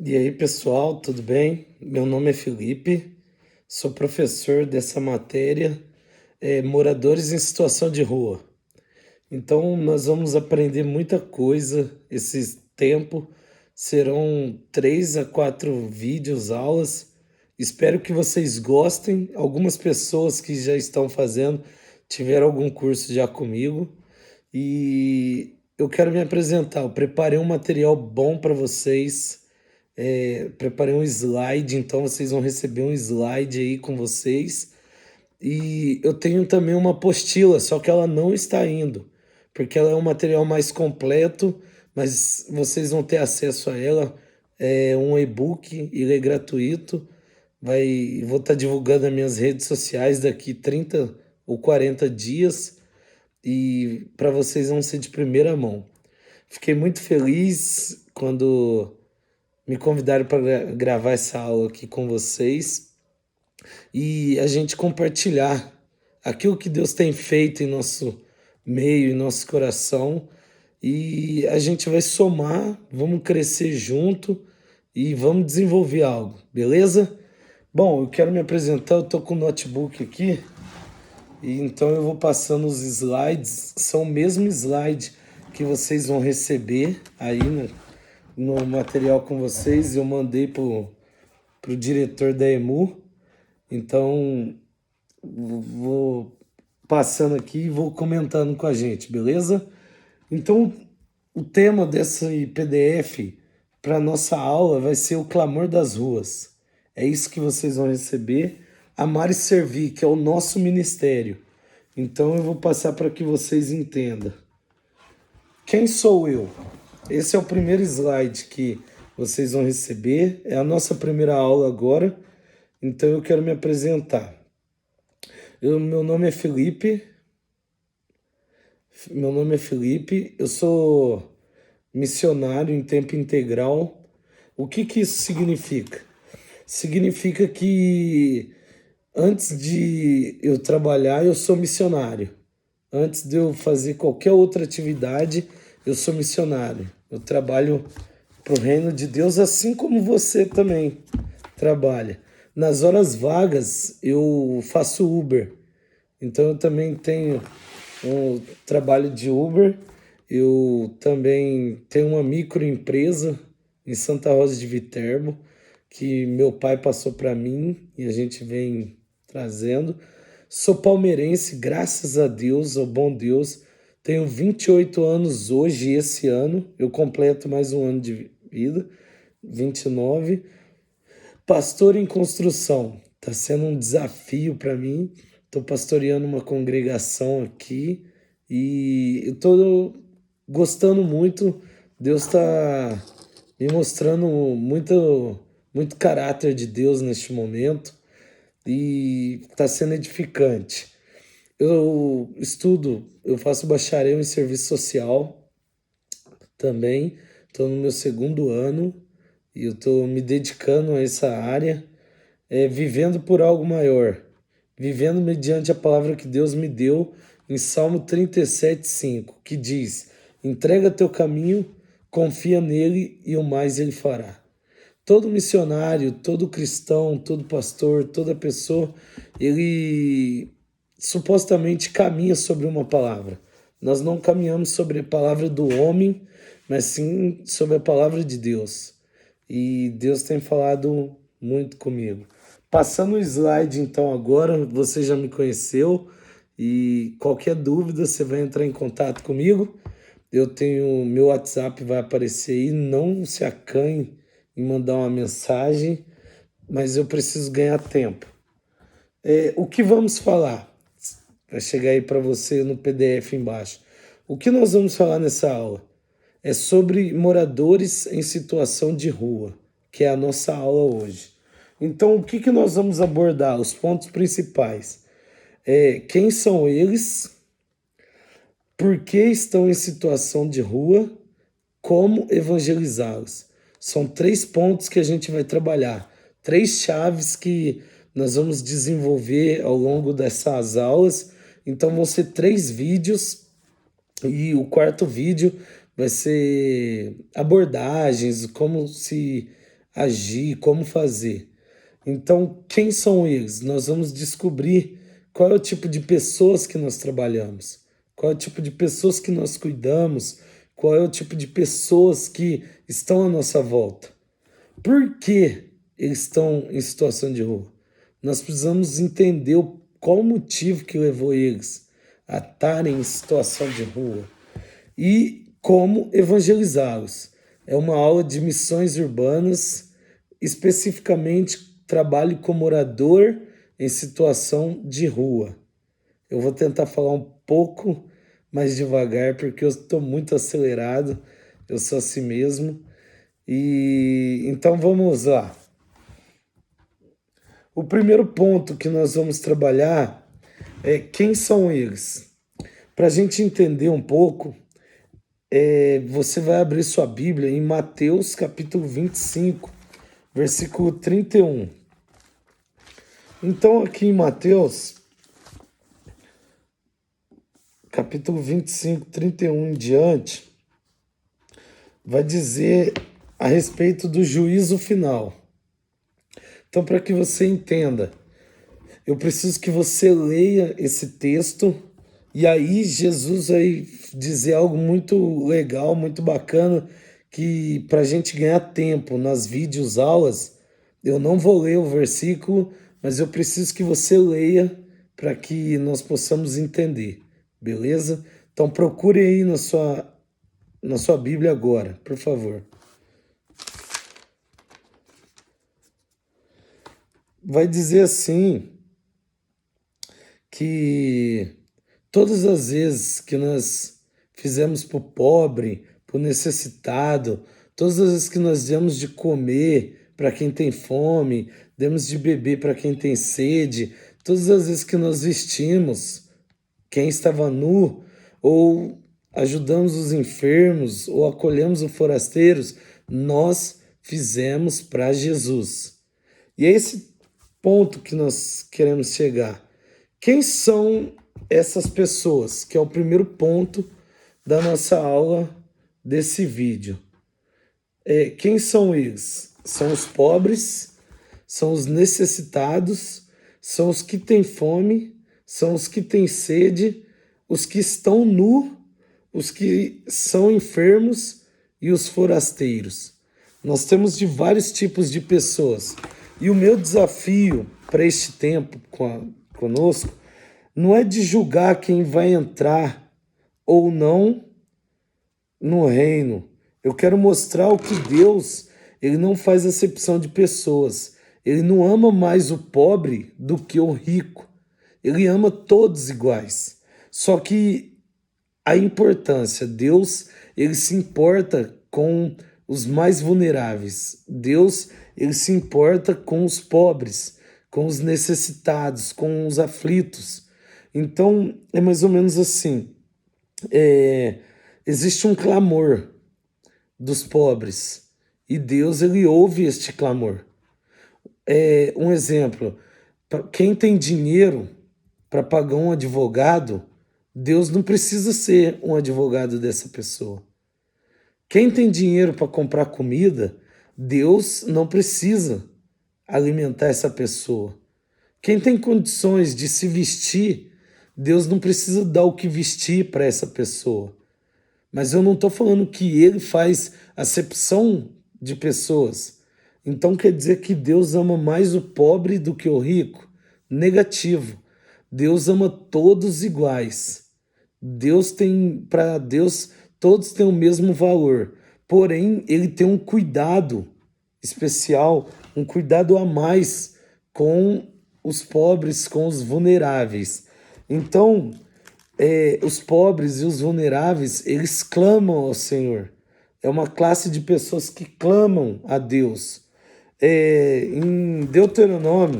E aí, pessoal, tudo bem? Meu nome é Felipe, sou professor dessa matéria, Moradores em Situação de Rua. Então, nós vamos aprender muita coisa esse tempo. Serão 3 a 4 vídeos, aulas. Espero que vocês gostem. Algumas pessoas que já estão fazendo tiveram algum curso já comigo. E eu quero me apresentar. Eu preparei um material bom para vocês. Preparei um slide, então vocês vão receber um slide aí com vocês. E eu tenho também uma apostila, só que ela não está indo, porque ela é um material mais completo, mas vocês vão ter acesso a ela. É um e-book, ele é gratuito. Vou estar divulgando nas minhas redes sociais daqui 30 ou 40 dias e para vocês vão ser de primeira mão. Fiquei muito feliz quando me convidaram para gravar essa aula aqui com vocês e a gente compartilhar aquilo que Deus tem feito em nosso meio, em nosso coração. E a gente vai somar, vamos crescer junto e vamos desenvolver algo, beleza? Bom, eu quero me apresentar, eu tô com o notebook aqui e então eu vou passando os slides, são o mesmo slide que vocês vão receber aí no material com vocês. Eu mandei pro diretor da EMU, então vou passando aqui e vou comentando com a gente, beleza? Então, o tema desse PDF para nossa aula vai ser o clamor das ruas. É isso que vocês vão receber. Amar e servir, que é o nosso ministério. Então, eu vou passar para que vocês entendam. Quem sou eu? Esse é o primeiro slide que vocês vão receber. É a nossa primeira aula agora. Então, eu quero me apresentar. Meu nome é Felipe. Meu nome é Felipe. Eu sou missionário em tempo integral. O que que isso significa? Significa que antes de eu trabalhar, eu sou missionário. Antes de eu fazer qualquer outra atividade, eu sou missionário. Eu trabalho para o reino de Deus, assim como você também trabalha. Nas horas vagas, eu faço Uber. Então, eu também tenho um trabalho de Uber. Eu também tenho uma microempresa em Santa Rosa de Viterbo, que meu pai passou para mim e a gente vem trazendo. Sou palmeirense, graças a Deus, ao bom Deus. Tenho 28 anos hoje, esse ano. Eu completo mais um ano de vida, 29. Pastor em construção. Está sendo um desafio para mim. Estou pastoreando uma congregação aqui e estou gostando muito. Deus está me mostrando muito caráter de Deus neste momento e está sendo edificante. Eu estudo, eu faço bacharel em serviço social também. Estou no meu segundo ano e eu estou me dedicando a essa área, vivendo por algo maior, vivendo mediante a palavra que Deus me deu em Salmo 37:5, que diz: entrega teu caminho, confia nele e o mais ele fará. Todo missionário, todo cristão, todo pastor, toda pessoa, ele supostamente caminha sobre uma palavra. Nós não caminhamos sobre a palavra do homem, mas sim sobre a palavra de Deus. E Deus tem falado muito comigo. Passando o slide, então, agora, você já me conheceu e qualquer dúvida você vai entrar em contato comigo. Eu tenho meu WhatsApp, vai aparecer aí. Não se acanhe em mandar uma mensagem, mas eu preciso ganhar tempo. O que vamos falar? Vai chegar aí para você no PDF embaixo. O que nós vamos falar nessa aula? É sobre moradores em situação de rua, que é a nossa aula hoje. Então, o que que nós vamos abordar? Os pontos principais. Quem são eles? Por que estão em situação de rua? Como evangelizá-los? São 3 pontos que a gente vai trabalhar, 3 chaves que nós vamos desenvolver ao longo dessas aulas. Então vão ser 3 vídeos e o quarto vídeo vai ser abordagens, como se agir, como fazer. Então, quem são eles? Nós vamos descobrir qual é o tipo de pessoas que nós trabalhamos, qual é o tipo de pessoas que nós cuidamos, qual é o tipo de pessoas que estão à nossa volta. Por que eles estão em situação de rua? Nós precisamos entender qual o motivo que levou eles a estarem em situação de rua e como evangelizá-los. É uma aula de missões urbanas, especificamente trabalho com morador em situação de rua. Eu vou tentar falar um pouco mais devagar porque eu estou muito acelerado, eu sou assim mesmo. E então vamos lá. O primeiro ponto que nós vamos trabalhar é quem são eles. Para a gente entender um pouco, você vai abrir sua Bíblia em Mateus capítulo 25, versículo 31. Então, aqui em Mateus, capítulo 25, 31 em diante, vai dizer a respeito do juízo final. Então, para que você entenda, eu preciso que você leia esse texto e aí Jesus vai dizer algo muito legal, muito bacana, que para a gente ganhar tempo nas vídeos aulas, eu não vou ler o versículo, mas eu preciso que você leia para que nós possamos entender, beleza? Então procure aí na sua Bíblia agora, por favor. Vai dizer assim que todas as vezes que nós fizemos para o pobre, para o necessitado, todas as vezes que nós demos de comer para quem tem fome, demos de beber para quem tem sede, todas as vezes que nós vestimos quem estava nu, ou ajudamos os enfermos, ou acolhemos os forasteiros, nós fizemos para Jesus. E é esse ponto que nós queremos chegar. Quem são essas pessoas? Que é o primeiro ponto da nossa aula desse vídeo. Quem são eles? São os pobres, são os necessitados, são os que têm fome, são os que têm sede, os que estão nu, os que são enfermos e os forasteiros. Nós temos de vários tipos de pessoas. E o meu desafio para este tempo conosco não é de julgar quem vai entrar ou não no reino. Eu quero mostrar o que Deus, ele não faz acepção de pessoas. Ele não ama mais o pobre do que o rico. Ele ama todos iguais. Só que a importância, Deus, ele se importa com os mais vulneráveis. Deus, ele se importa com os pobres, com os necessitados, com os aflitos. Então, é mais ou menos assim. Existe um clamor dos pobres e Deus, ele ouve este clamor. Um exemplo, quem tem dinheiro para pagar um advogado, Deus não precisa ser um advogado dessa pessoa. Quem tem dinheiro para comprar comida, Deus não precisa alimentar essa pessoa. Quem tem condições de se vestir, Deus não precisa dar o que vestir para essa pessoa. Mas eu não estou falando que ele faz acepção de pessoas. Então quer dizer que Deus ama mais o pobre do que o rico? Negativo. Deus ama todos iguais. Para Deus, todos têm o mesmo valor. Porém, ele tem um cuidado especial, um cuidado a mais com os pobres, com os vulneráveis. Então, os pobres e os vulneráveis, eles clamam ao Senhor. É uma classe de pessoas que clamam a Deus. Em Deuteronômio,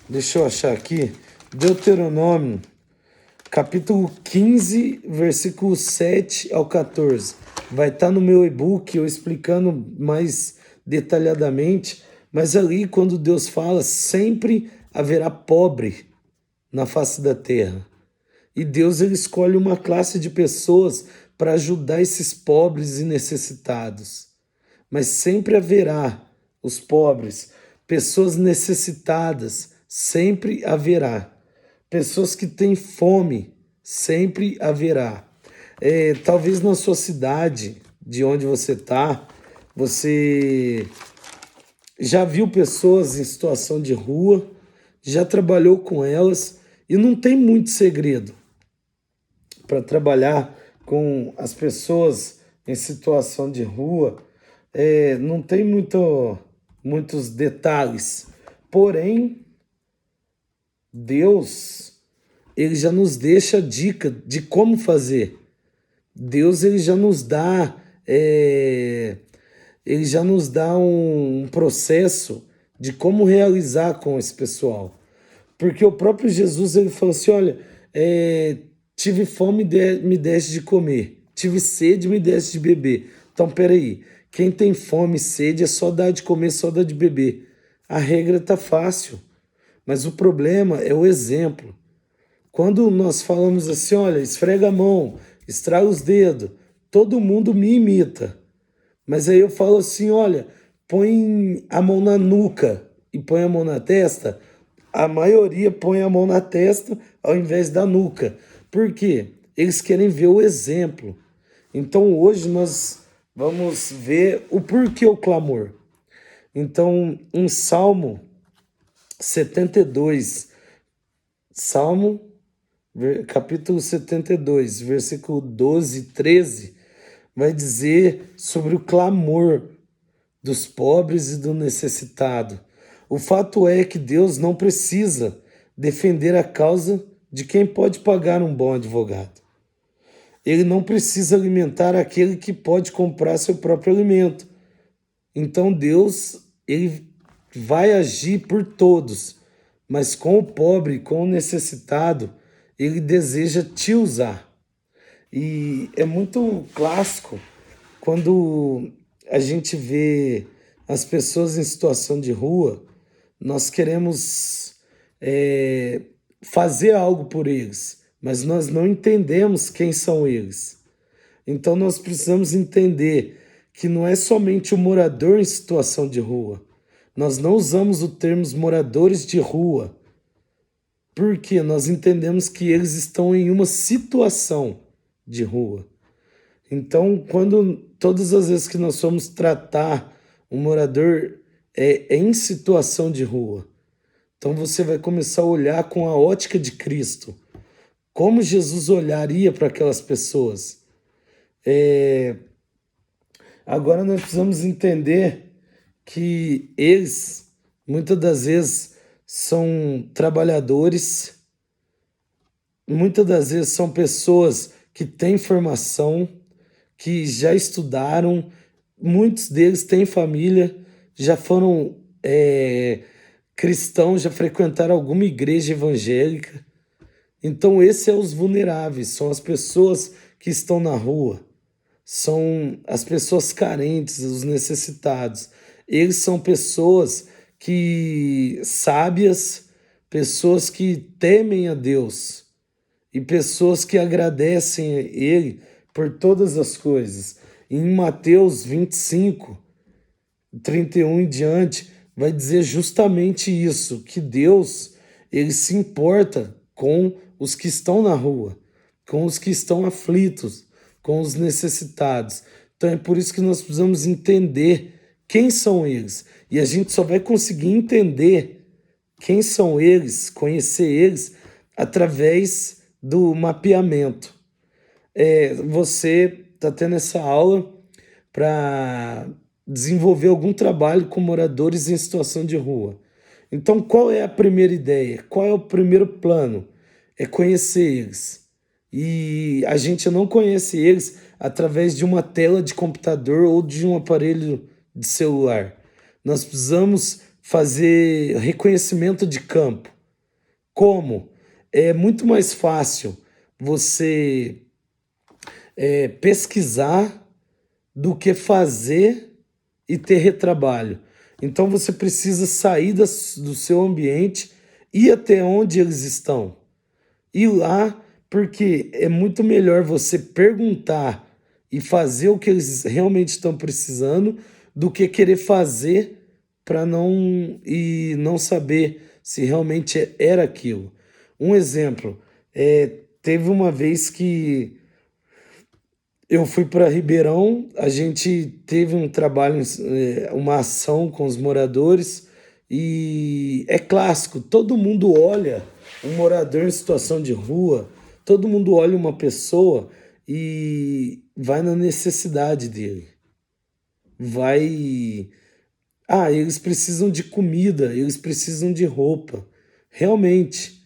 deixa eu achar aqui, Deuteronômio, capítulo 15, versículo 7 ao 14. Vai estar no meu e-book, eu explicando mais detalhadamente, mas ali quando Deus fala, sempre haverá pobre na face da terra. E Deus, ele escolhe uma classe de pessoas para ajudar esses pobres e necessitados. mas sempre haverá os pobres, pessoas necessitadas, sempre haverá. Pessoas que têm fome, sempre haverá. Talvez na sua cidade, de onde você está, você já viu pessoas em situação de rua, já trabalhou com elas e não tem muito segredo para trabalhar com as pessoas em situação de rua. Não tem muitos detalhes. Porém, Deus, ele já nos deixa a dica de como fazer. Deus, ele já nos dá um processo de como realizar com esse pessoal. Porque o próprio Jesus, ele falou assim, olha, tive fome, me deste de comer. Tive sede, me deste de beber. Então, peraí, quem tem fome e sede é só dar de comer, só dar de beber. A regra tá fácil, mas o problema é o exemplo. Quando nós falamos assim, olha, esfrega a mão, estraga os dedos, todo mundo me imita. Mas aí eu falo assim, olha, põe a mão na nuca e põe a mão na testa. A maioria põe a mão na testa ao invés da nuca. Por quê? Eles querem ver o exemplo. Então hoje nós vamos ver o porquê o clamor. Então, em Salmo 72, Salmo capítulo 72, versículo 12 e 13, vai dizer sobre o clamor dos pobres e do necessitado. O fato é que Deus não precisa defender a causa de quem pode pagar um bom advogado. Ele não precisa alimentar aquele que pode comprar seu próprio alimento. Então Deus, ele vai agir por todos, mas com o pobre, com o necessitado, ele deseja te usar. E é muito clássico quando a gente vê as pessoas em situação de rua, nós queremos fazer algo por eles, mas nós não entendemos quem são eles. Então nós precisamos entender que não é somente o morador em situação de rua. Nós não usamos o termo moradores de rua, porque nós entendemos que eles estão em uma situação de rua. Então, todas as vezes que nós formos tratar um morador em situação de rua, então você vai começar a olhar com a ótica de Cristo. Como Jesus olharia para aquelas pessoas? Agora nós precisamos entender que eles, muitas das vezes, são trabalhadores, muitas das vezes são pessoas que têm formação, que já estudaram, muitos deles têm família, já foram cristãos, já frequentaram alguma igreja evangélica. Então, esses são os vulneráveis, são as pessoas que estão na rua, são as pessoas carentes, os necessitados. Eles são pessoas que sábias, pessoas que temem a Deus e pessoas que agradecem a Ele por todas as coisas. Em Mateus 25, 31 em diante, vai dizer justamente isso, que Deus, ele se importa com os que estão na rua, com os que estão aflitos, com os necessitados. Então é por isso que nós precisamos entender quem são eles. E a gente só vai conseguir entender quem são eles, conhecer eles, através do mapeamento. Você está tendo essa aula para desenvolver algum trabalho com moradores em situação de rua. Então, qual é a primeira ideia? Qual é o primeiro plano? É conhecer eles. E a gente não conhece eles através de uma tela de computador ou de um aparelho de celular. Nós precisamos fazer reconhecimento de campo. Como? É muito mais fácil você pesquisar do que fazer e ter retrabalho. Então você precisa sair do seu ambiente, ir até onde eles estão. Ir lá, porque é muito melhor você perguntar e fazer o que eles realmente estão precisando do que querer fazer para não saber se realmente era aquilo. Um exemplo, teve uma vez que eu fui para Ribeirão, a gente teve um trabalho, uma ação com os moradores, e é clássico, todo mundo olha um morador em situação de rua, todo mundo olha uma pessoa e vai na necessidade dele. Vai. Ah, eles precisam de comida, eles precisam de roupa. Realmente,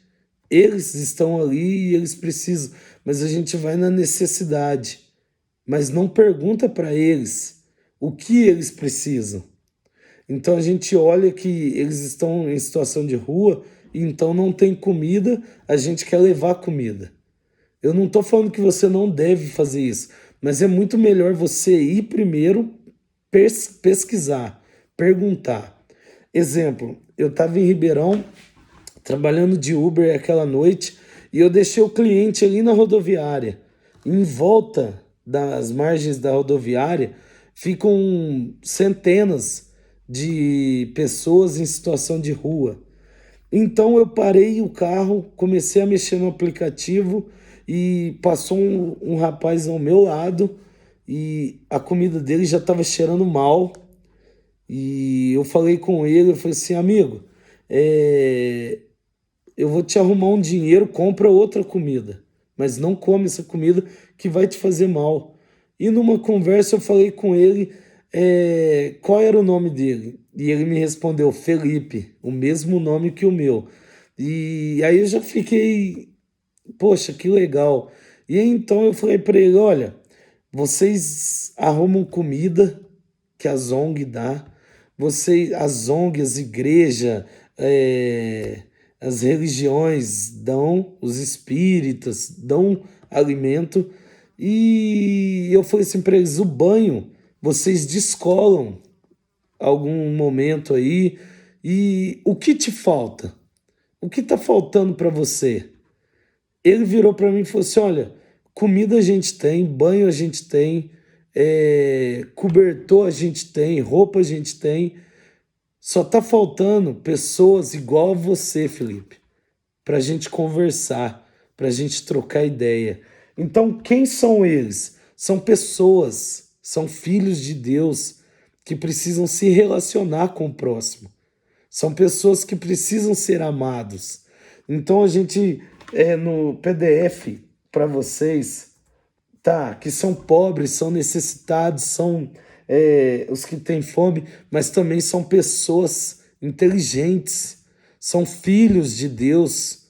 eles estão ali e eles precisam, mas a gente vai na necessidade, mas não pergunta para eles o que eles precisam. Então a gente olha que eles estão em situação de rua e então não tem comida, a gente quer levar comida. Eu não estou falando que você não deve fazer isso, mas é muito melhor você ir primeiro pesquisar, perguntar. Exemplo, eu estava em Ribeirão trabalhando de Uber aquela noite e eu deixei o cliente ali na rodoviária. Em volta das margens da rodoviária ficam centenas de pessoas em situação de rua. Então eu parei o carro, comecei a mexer no aplicativo e passou um rapaz ao meu lado e a comida dele já estava cheirando mal. E eu falei com ele, eu falei assim, amigo, é, eu vou te arrumar um dinheiro, compra outra comida, mas não come essa comida que vai te fazer mal. E numa conversa eu falei com ele, qual era o nome dele. E ele me respondeu, Felipe, o mesmo nome que o meu. E aí eu já fiquei, poxa, que legal. E aí, então eu falei para ele, olha, vocês arrumam comida que a ZONG dá, as ZONG, as igrejas, as religiões dão, os espíritas dão alimento. E eu falei assim para eles, o banho vocês descolam algum momento aí. E o que te falta? O que está faltando para você? Ele virou para mim e falou assim: olha, comida a gente tem, banho a gente tem, cobertor a gente tem, roupa a gente tem. Só tá faltando pessoas igual a você, Felipe, para a gente conversar, para a gente trocar ideia. Então, quem são eles? São pessoas, são filhos de Deus que precisam se relacionar com o próximo. São pessoas que precisam ser amados. Então, a gente, no PDF para vocês, tá, que são pobres, são necessitados, são os que têm fome, mas também são pessoas inteligentes, são filhos de Deus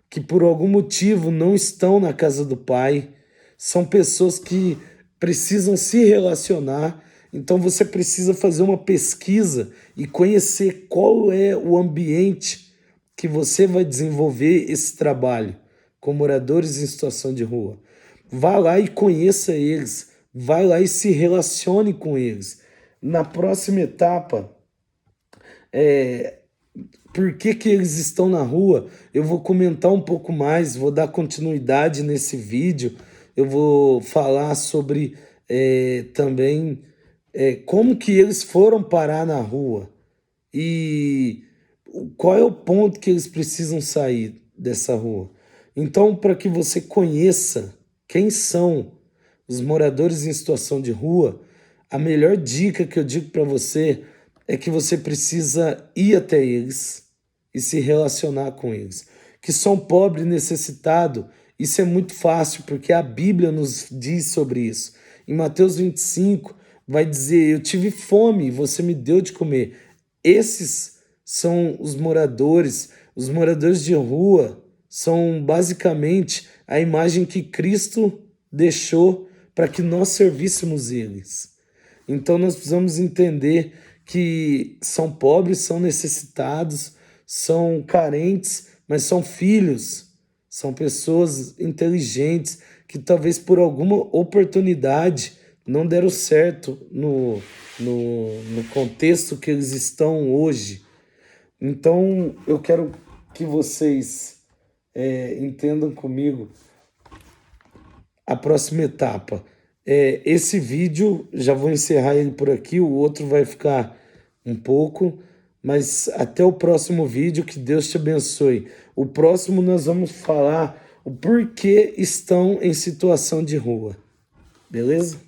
que por algum motivo não estão na casa do Pai, são pessoas que precisam se relacionar. Então você precisa fazer uma pesquisa e conhecer qual é o ambiente que você vai desenvolver esse trabalho com moradores em situação de rua. Vá lá e conheça eles, vai lá e se relacione com eles. Na próxima etapa, por que que eles estão na rua, eu vou comentar um pouco mais, vou dar continuidade nesse vídeo, eu vou falar sobre também como que eles foram parar na rua e qual é o ponto que eles precisam sair dessa rua. Então, para que você conheça quem são os moradores em situação de rua, a melhor dica que eu digo para você é que você precisa ir até eles e se relacionar com eles. Que são pobres e necessitados, isso é muito fácil, porque a Bíblia nos diz sobre isso. Em Mateus 25, vai dizer: eu tive fome e você me deu de comer. Esses são os moradores de rua são basicamente a imagem que Cristo deixou para que nós servíssemos eles. Então nós precisamos entender que são pobres, são necessitados, são carentes, mas são filhos, são pessoas inteligentes que talvez por alguma oportunidade não deram certo no contexto que eles estão hoje. Então eu quero que vocês entendam comigo a próxima etapa. Esse vídeo, já vou encerrar ele por aqui, o outro vai ficar um pouco, mas até o próximo vídeo, que Deus te abençoe. O próximo nós vamos falar o porquê estão em situação de rua, beleza?